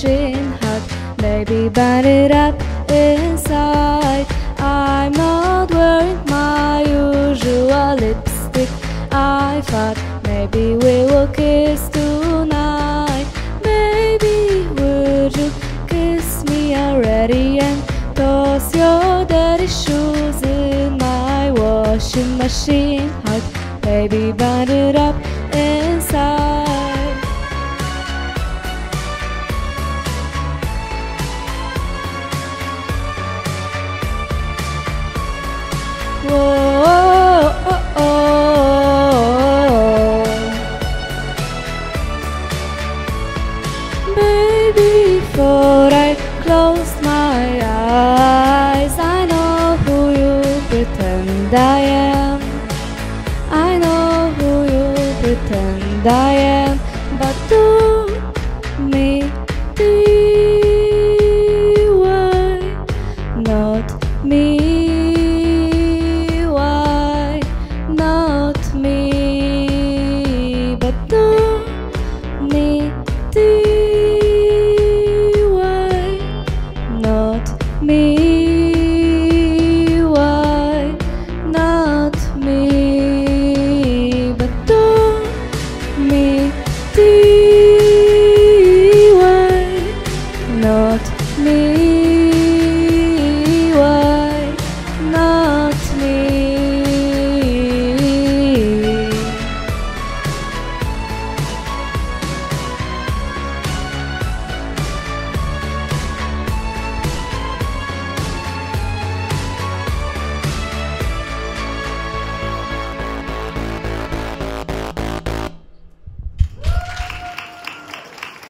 machine heart, baby, burn it up inside. I'm not wearing my usual lipstick. I thought maybe we will kiss tonight. Baby, would you kiss me already and toss your dirty shoes in my washing machine heart, baby, burn it up inside. Whoa, oh, oh. Baby, before I close my eyes, I know who you pretend I am. I know who you pretend I am, but do me the way, not me. Not me, but do me the way, not me.